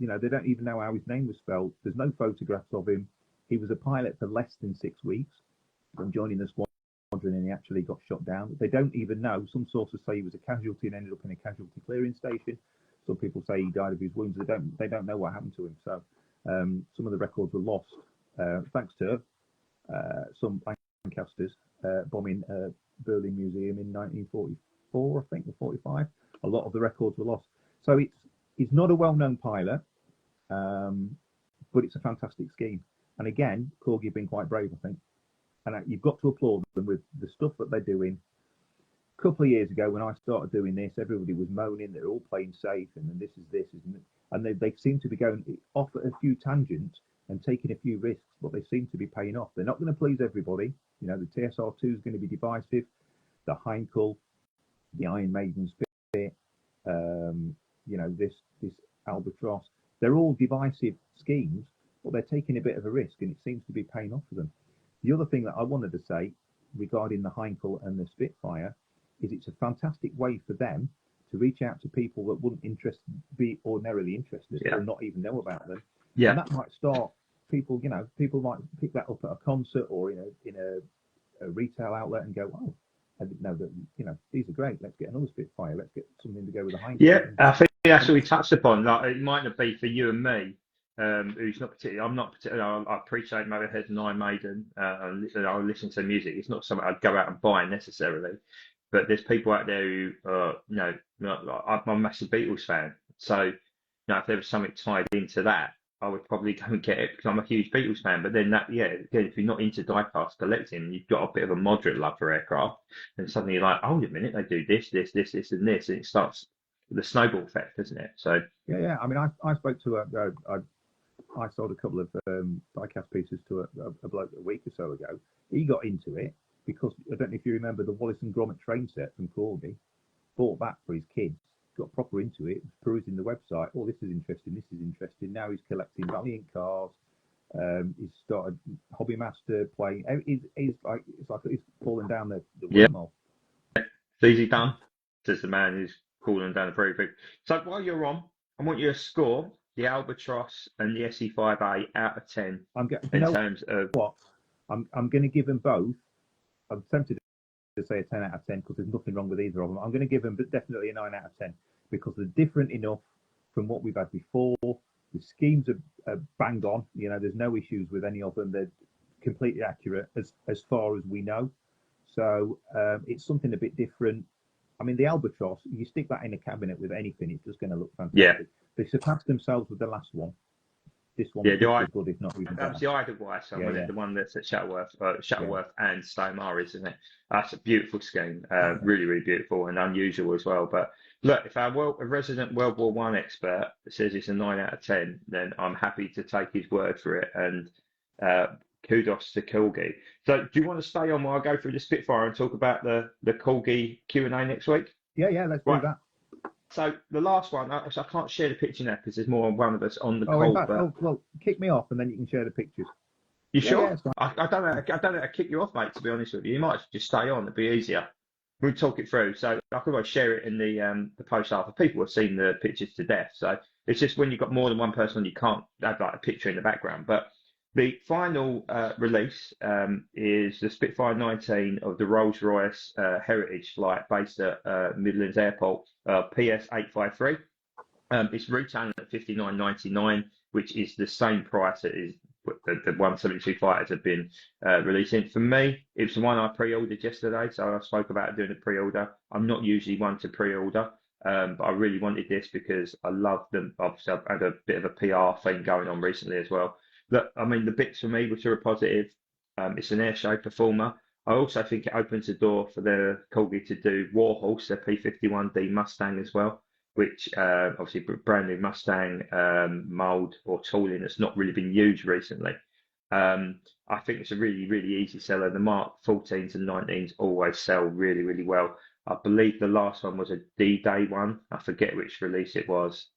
They don't even know how his name was spelled. There's no photographs of him. He was a pilot for less than 6 weeks from joining the squadron, and he actually got shot down. They don't even know. Some sources say he was a casualty and ended up in a casualty clearing station. Some people say he died of his wounds. They don't know what happened to him. So some of the records were lost thanks to some Lancasters bombing Berlin Museum in 1944, I think, or 45. A lot of the records were lost. So it's not a well-known pilot, but it's a fantastic scheme. And again, Corgi have been quite brave, I think. And you've got to applaud them with the stuff that they're doing. A couple of years ago, when I started doing this, everybody was moaning they're all playing safe, and then this, and they seem to be going off at a few tangents and taking a few risks, but they seem to be paying off. They're not going to please everybody. You know, the TSR2 is going to be divisive. The Heinkel, the Iron Maiden Spit, you know, this Albatros, they're all divisive schemes, but they're taking a bit of a risk, and it seems to be paying off for them. The other thing that I wanted to say regarding the Heinkel and the Spitfire is it's a fantastic way for them to reach out to people that wouldn't be ordinarily interested or not even know about them. Yeah. And that might start people, you know, people might pick that up at a concert or in a retail outlet and go, oh, I didn't know that, you know, these are great. Let's get another Spitfire. Let's get something to go with the Heinkel. Yeah, I think that's what we touched upon. Like, it might not be for you and me, who's not particularly, I'm not particularly, I appreciate Motorhead and Maiden, and I listen to music. It's not something I'd go out and buy necessarily, but there's people out there who, you know, I'm a massive Beatles fan. So, you know, if there was something tied into that, I would probably go and get it because I'm a huge Beatles fan. But then that, yeah, again, if you're not into diecast collecting, you've got a bit of a moderate love for aircraft, and suddenly you're like, hold a minute, they do this, and this, and it starts the snowball effect, doesn't it? So yeah. I mean, I spoke to I sold a couple of diecast pieces to a bloke a week or so ago. He got into it because I don't know if you remember the Wallace and Gromit train set from Corgi. Bought that for his kids. Got proper into it. Perusing the website. Oh, this is interesting. This is interesting. Now he's collecting Valiant cars. He's started Hobby Master playing. He's like he's falling down the wormhole. It's easy done, says the man who's falling down the prefix. So while you're on, I want you to score the Albatros and the SE5A out of 10 in terms of what I'm going to give them both. I'm tempted to say a 10 out of 10 because there's nothing wrong with either of them. I'm going to give them definitely a 9 out of 10 because they're different enough from what we've had before. The schemes are bang on. You know, there's no issues with any of them. They're completely accurate as far as we know. So it's something a bit different. I mean, the Albatros, you stick that in a cabinet with anything, it's just going to look fantastic. Yeah. They surpassed themselves with the last one. This one was good, if not even better. That was the Idlewice one, wasn't it? The one that's at Shuttleworth and Stonemar, isn't it? That's a beautiful scheme, really, really beautiful and unusual as well. But look, if a resident World War One expert says it's a 9 out of 10, then I'm happy to take his word for it. And kudos to Corgi. So, do you want to stay on while I go through the Spitfire and talk about the Corgi Q&A next week? Yeah, let's do that. So the last one, I can't share the picture now because there's more than one of us on the call. Well, kick me off and then you can share the pictures. You sure? Yeah, I don't know how to kick you off, mate, to be honest with you. You might just stay on, it'd be easier. We'll talk it through. So I could always share it in the post after. People have seen the pictures to death. So it's just when you've got more than one person on, you can't have like a picture in the background. But the final release is the Spitfire 19 of the Rolls-Royce Heritage flight based at Midlands Airport, PS853. It's retailing at $59.99, which is the same price that is the 172 fighters have been releasing. For me, it was the one I pre-ordered yesterday, so I spoke about doing a pre-order. I'm not usually one to pre-order, but I really wanted this because I love them. Obviously, I've had a bit of a PR thing going on recently as well. Look, I mean, the bits for me which are a positive, it's an air show performer. I also think it opens the door for the Corgi to do Warhorse, their P51D Mustang as well, which obviously brand new Mustang mould or tooling that's not really been used recently. I think it's a really, really easy seller. The Mark 14s and 19s always sell really, really well. I believe the last one was a D-Day one. I forget which release it was.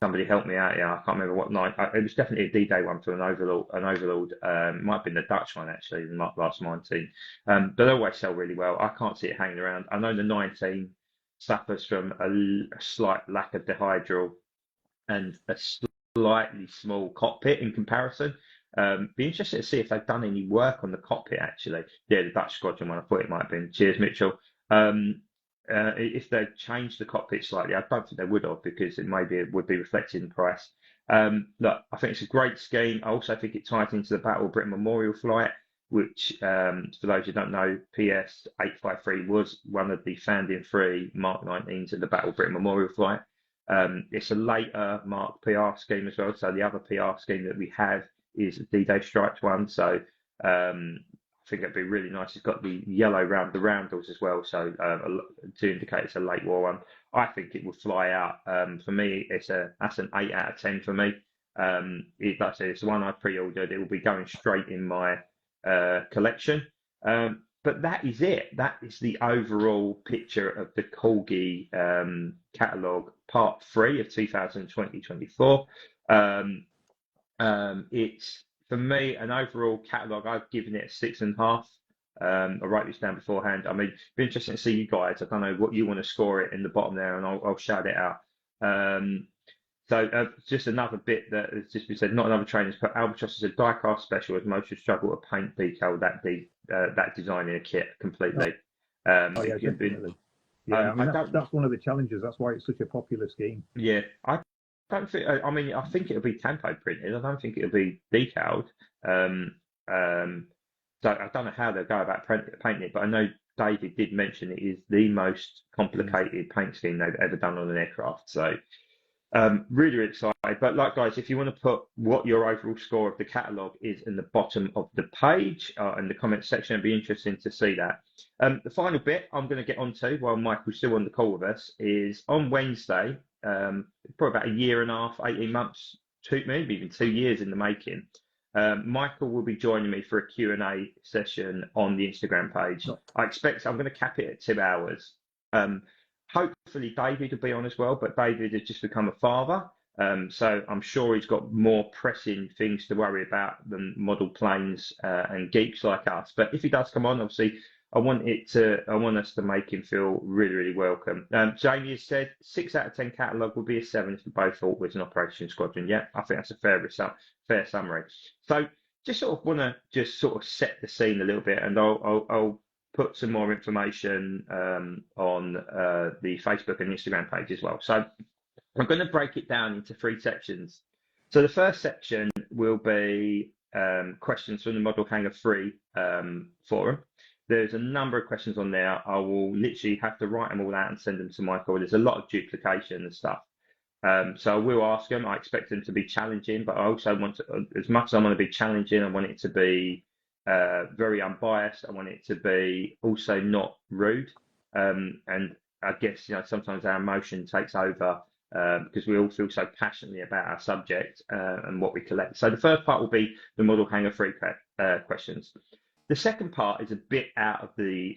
Somebody help me out. Yeah, I can't remember what night. It was definitely a D-Day one for an Overlord. It might have been the Dutch one actually, the last 19. But they always sell really well. I can't see it hanging around. I know the 19 suffers from a slight lack of dehydral and a slightly small cockpit in comparison. Be interested to see if they've done any work on the cockpit actually. Yeah, the Dutch Squadron one. I thought it might have been. Cheers, Mitchell. if they changed the cockpit slightly, I don't think they would have, because it would be reflected in price. Look, I think it's a great scheme. I also think it ties into the Battle of Britain Memorial flight, which, for those who don't know, PS853 was one of the founding 3 Mark 19s of the Battle of Britain Memorial flight. It's a later Mark PR scheme as well. So the other PR scheme that we have is a D-Day Stripes one. So I think it'd be really nice. It's got the yellow round the roundels as well, so to indicate it's a late war one. I think it will fly out. For me, that's an 8 out of 10 for me. Like I said, it's the one I pre-ordered. It will be going straight in my collection. But that is it. That is the overall picture of the Corgi catalogue part 3 of 2020-24. It's, for me, an overall catalogue. I've given it a 6.5. I wrote this down beforehand. I mean, it'd be interesting to see you guys. I don't know what you want to score it in the bottom there, and I'll shout it out. So just another bit that has just been said, not another trainer, but Albatros is a die-cast special, as most would struggle to paint decal that design in a kit completely. Yeah, definitely. Yeah, I mean, that's one of the challenges. That's why it's such a popular scheme. Yeah, I don't think. I mean, I think it'll be tempo printed. I don't think it'll be decaled. So I don't know how they'll go about painting it, but I know David did mention it is the most complicated paint scheme they've ever done on an aircraft. So really, really excited. But like, guys, if you want to put what your overall score of the catalogue is in the bottom of the page in the comment section, it'd be interesting to see that. The final bit I'm going to get onto while Michael's still on the call with us is on Wednesday, probably about a year and a half, 18 months, maybe even 2 years in the making. Michael will be joining me for a Q&A session on the Instagram page. I expect I'm going to cap it at 2 hours. Hopefully David will be on as well, but David has just become a father, so I'm sure he's got more pressing things to worry about than model planes and geeks like us. But if he does come on, obviously, I want us to make him feel really, really welcome. Jamie has said 6 out of 10 catalogue would be a 7 if we both thought it was an operation squadron. Yeah, I think that's a fair summary. So just sort of want to just sort of set the scene a little bit, and I'll put some more information on the Facebook and Instagram page as well. So I'm going to break it down into 3 sections. So the first section will be questions from the Model Hangar 3 forum. There's a number of questions on there. I will literally have to write them all out and send them to Michael. There's a lot of duplication and stuff. So I will ask them. I expect them to be challenging, but I also want to, as much as I want to be challenging, I want it to be very unbiased. I want it to be also not rude. And I guess, sometimes our emotion takes over because we all feel so passionately about our subject and what we collect. So the first part will be the Model Hangar 3 questions. The second part is a bit out of the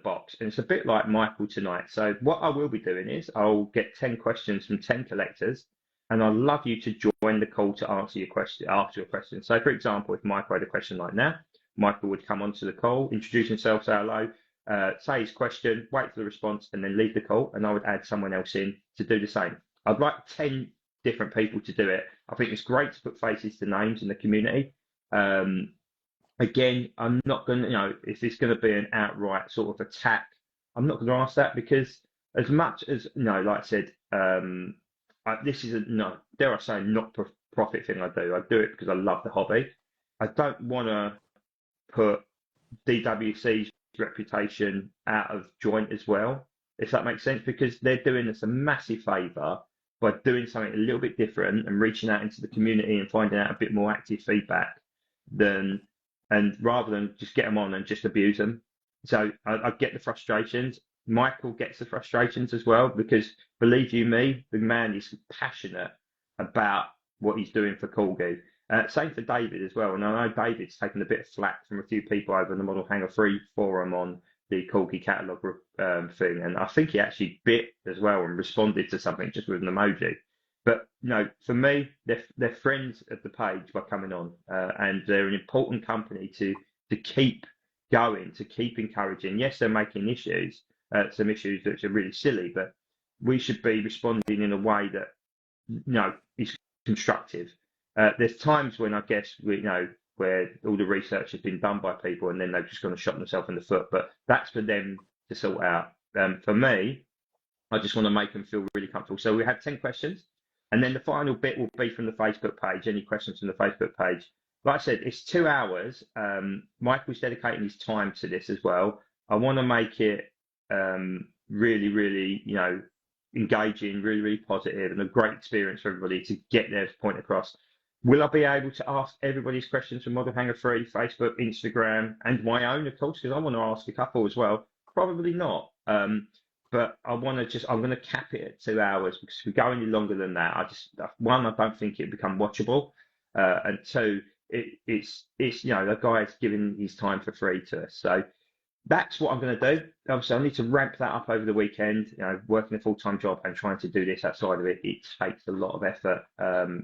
box, and it's a bit like Michael tonight. So what I will be doing is I'll get 10 questions from 10 collectors, and I'd love you to join the call to answer your question. So, for example, if Michael had a question like now, Michael would come onto the call, introduce himself, say hello, say his question, wait for the response, and then leave the call, and I would add someone else in to do the same. I'd like 10 different people to do it. I think it's great to put faces to names in the community. Again, I'm not going to, if it's going to be an outright sort of attack, I'm not going to ask that, because as much as, like I said, this is dare I say, not profit thing I do. I do it because I love the hobby. I don't want to put DWC's reputation out of joint as well, if that makes sense, because they're doing us a massive favour by doing something a little bit different and reaching out into the community and finding out a bit more active feedback and rather than just get them on and just abuse them. So I get the frustrations. Michael gets the frustrations as well, because believe you me, the man is passionate about what he's doing for Corgi. Same for David as well. And I know David's taken a bit of flack from a few people over in the Model Hangar 3 forum on the Corgi catalogue thing. And I think he actually bit as well and responded to something just with an emoji. But for me, they're friends of the page by coming on, and they're an important company to keep going, to keep encouraging. Yes, they're making issues, some issues that are really silly, but we should be responding in a way that is constructive. There's times when I guess where all the research has been done by people and then they've just gone and shot themselves in the foot, but that's for them to sort out. For me, I just want to make them feel really comfortable. So we have 10 questions, and then the final bit will be from the Facebook page. Any questions from the Facebook page? Like I said, it's 2 hours. Michael's dedicating his time to this as well. I want to make it really, really, engaging, really, really positive, and a great experience for everybody to get their point across. Will I be able to ask everybody's questions from Modern Hanger Free, Facebook, Instagram, and my own, of course, because I want to ask a couple as well? Probably not. But I'm going to cap it at 2 hours, because if we go any longer than that, one, I don't think it'll become watchable. And two, it's the guy's giving his time for free to us. So that's what I'm going to do. Obviously, I need to ramp that up over the weekend. Working a full-time job and trying to do this outside of it takes a lot of effort. And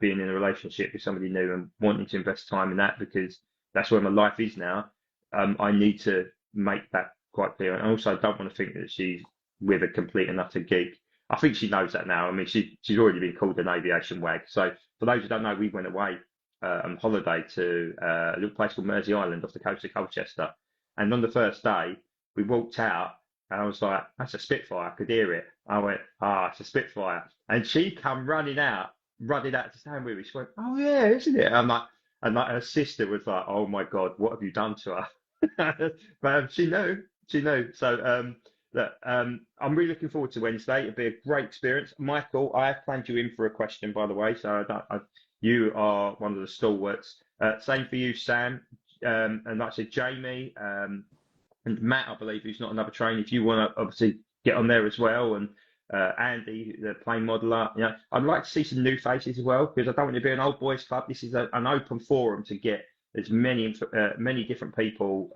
being in a relationship with somebody new and wanting to invest time in that, because that's where my life is now. I need to make that quite clear. And also, I don't want to think that she's with a complete and utter geek. I think she knows that now. I mean, she's already been called an aviation wag. So for those who don't know, we went away on holiday to a little place called Mersey Island off the coast of Colchester. And on the first day, we walked out, and I was like, "That's a Spitfire." I could hear it. I went, "It's a Spitfire." And she come running out to stand with me. She went, "Oh yeah, isn't it?" And her sister was like, "Oh my God, what have you done to her?" But she knew. So look, I'm really looking forward to Wednesday. It'll be a great experience. Michael, I have planned you in for a question, by the way. So you are one of the stalwarts. Same for you, Sam. And like I said, Jamie and Matt, I believe, who's not another train. If you want to obviously get on there as well, and Andy, the plane modeler, I'd like to see some new faces as well, because I don't want to be an old boys club. This is an open forum to get as many different people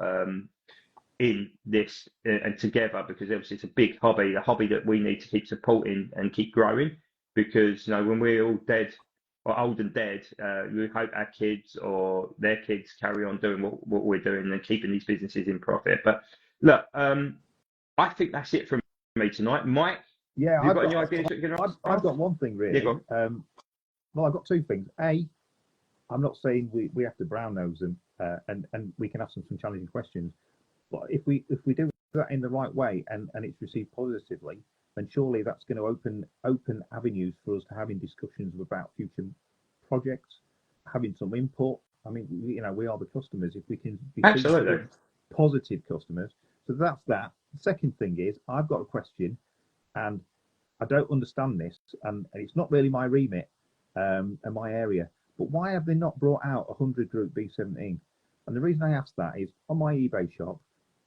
in this and together, because obviously it's a big hobby, a hobby that we need to keep supporting and keep growing, because when we're all dead or old and dead, we hope our kids or their kids carry on doing what we're doing and keeping these businesses in profit. But look, I think that's it from me tonight. Mike, yeah, have you got any ideas? I've got one thing really. Yeah, well, I've got two things. A, I'm not saying we have to brown nose them, and we can ask them some challenging questions. But if we do that in the right way and it's received positively, then surely that's going to open avenues for us to having discussions about future projects, having some input. I mean, we are the customers. If we can be absolutely positive customers, so that's that. The second thing is, I've got a question, and I don't understand this, and it's not really my remit and my area. But why have they not brought out a 100 Group B17? And the reason I ask that is, on my eBay shop,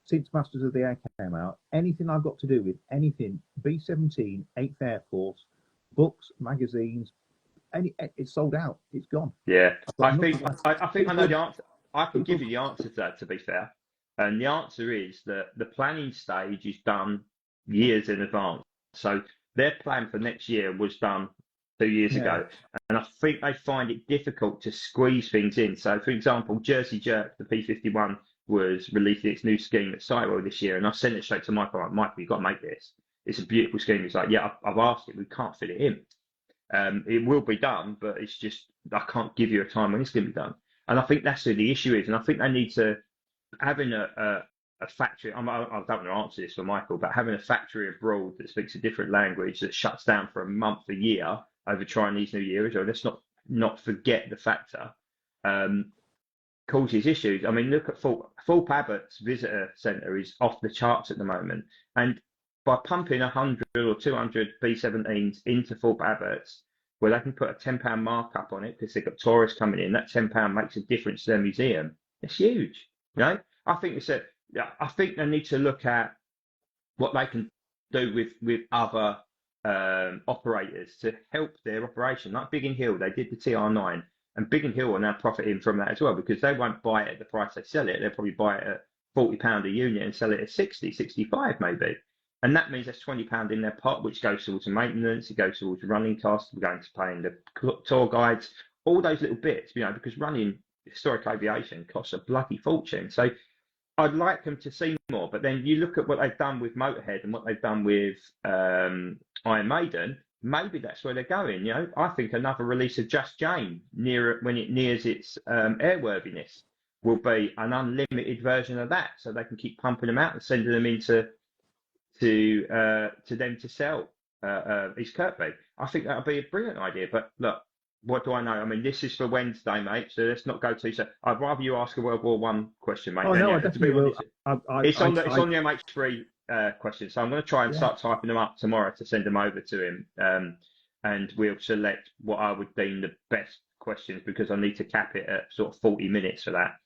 since Masters of the Air came out, anything I've got to do with anything B17, 8th Air Force, books, magazines, it's sold out. It's gone. Yeah, I think I know the answer. I can give you the answer to that, to be fair. And the answer is that the planning stage is done years in advance. So their plan for next year was done 2 years ago. And I think they find it difficult to squeeze things in. So, for example, Jersey Jerk, the P51, was releasing its new scheme at Sitewell this year. And I sent it straight to Michael. Like, Michael, you've got to make this. It's a beautiful scheme. He's like, yeah, I've asked it. We can't fit it in. It will be done, but it's just, I can't give you a time when it's going to be done. And I think that's where the issue is. And I think they need to, having a factory, I don't want to answer this for Michael, but having a factory abroad that speaks a different language that shuts down for a month, a year over Chinese New Year, or let's not forget the factor, causes issues. I mean, look at Thorpe Abbott's visitor centre is off the charts at the moment. And by pumping 100 or 200 B17s into Thorpe Abbott's, where they can put a £10 markup on it because they've got tourists coming in, that £10 makes a difference to their museum. It's huge. I think I think they need to look at what they can do with other operators to help their operation. Like Biggin Hill, they did the TR9, and Biggin Hill are now profiting from that as well, because they won't buy it at the price they sell it. They'll probably buy it at £40 a unit and sell it at 60, 65 maybe. And that means there's £20 in their pot, which goes towards maintenance, it goes towards running costs, we're going to paying the tour guides, all those little bits, because running historic aviation costs a bloody fortune. So I'd like them to see more, but then you look at what they've done with Motorhead and what they've done with Iron Maiden, maybe that's where they're going. I think another release of Just Jane when it nears its airworthiness. will be an unlimited version of that, so they can keep pumping them out and sending them into to them to sell his Kirkby. I think that would be a brilliant idea. But look, what do I know? I mean, this is for Wednesday, mate. So let's not go too. So I'd rather you ask a World War One question, mate. Oh no, I definitely will. It's on the MH3 question. So I'm going to try and start typing them up tomorrow to send them over to him. And we'll select what I would deem the best questions, because I need to cap it at sort of 40 minutes for that.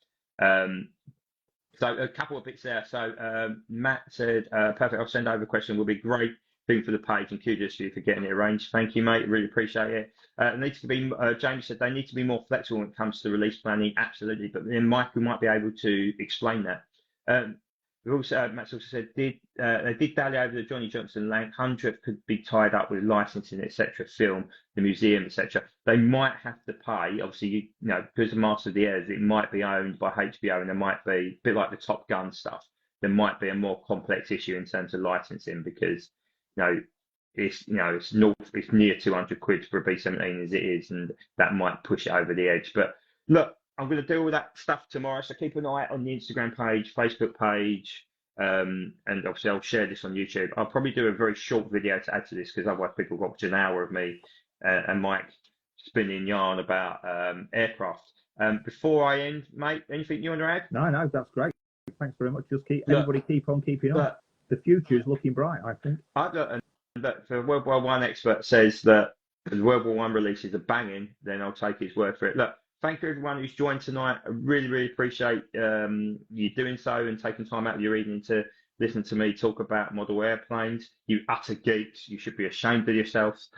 So a couple of bits there. So Matt said, perfect, I'll send over a question. Will be great thing for the page, and kudos to you for getting it arranged. Thank you, mate. Really appreciate it. It needs to be, James said, they need to be more flexible when it comes to release planning. Absolutely. But then Mike, we might be able to explain that. We also, Matt also said, they did dally over the Johnny Johnson 100th could be tied up with licensing, etc., film, the museum, etc. They might have to pay, obviously, you know, because of Master of the Airs, it might be owned by HBO, and there might be, a bit like the Top Gun stuff, there might be a more complex issue in terms of licensing, because, it's near 200 quid for a B-17 as it is, and that might push it over the edge. But look, I'm going to do all that stuff tomorrow, so keep an eye on the Instagram page, Facebook page, and obviously I'll share this on YouTube. I'll probably do a very short video to add to this, because otherwise people will watch an hour of me and Mike spinning yarn about aircraft. Before I end, mate, anything you want to add? No, that's great. Thanks very much. Just everybody keep on keeping on. The future is looking bright, I think. But the World War One expert says that the World War One releases are banging, then I'll take his word for it. Look, thank you everyone who's joined tonight. I really, really appreciate you doing so and taking time out of your evening to listen to me talk about model airplanes. You utter geeks, you should be ashamed of yourselves.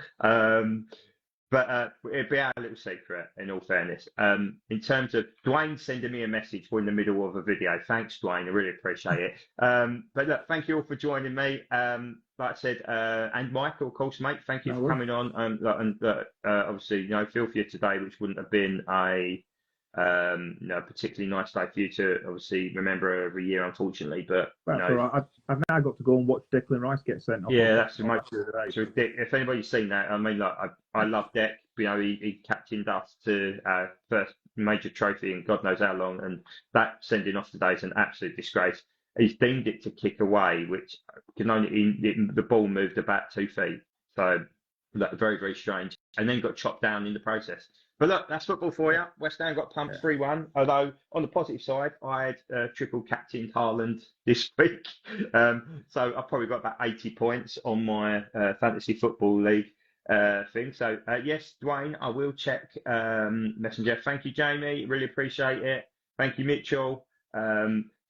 But it'd be our little secret, in all fairness. In terms of Dwayne sending me a message in the middle of a video, thanks, Dwayne. I really appreciate it. But look, thank you all for joining me. Like I said, and Michael, of course, mate, thank you for coming on. Obviously, feel for you today, which wouldn't have been a particularly nice day for you to obviously remember every year, unfortunately. But that's all right. I've now got to go and watch Declan Rice get sent off. Yeah, that's the most. If anybody's seen that, I mean, like I love Deck. He captained us to our first major trophy in God knows how long, and that sending off today is an absolute disgrace. He's deemed it to kick away, which can only the ball moved about 2 feet, so very, very strange, and then got chopped down in the process. But look, that's football for you. West Ham got pumped 3-1. Although on the positive side, I had triple captained Haaland this week, so I probably got about 80 points on my fantasy football league thing. So yes, Dwayne, I will check Messenger. Thank you, Jamie. Really appreciate it. Thank you, Mitchell.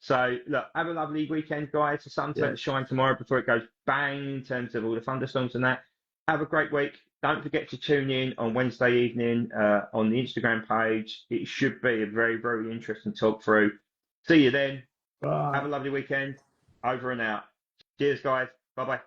So look, have a lovely weekend, guys. The sun's going to shine tomorrow before it goes bang in terms of all the thunderstorms and that. Have a great week. Don't forget to tune in on Wednesday evening on the Instagram page. It should be a very, very interesting talk through. See you then. Bye. Have a lovely weekend. Over and out. Cheers, guys. Bye-bye.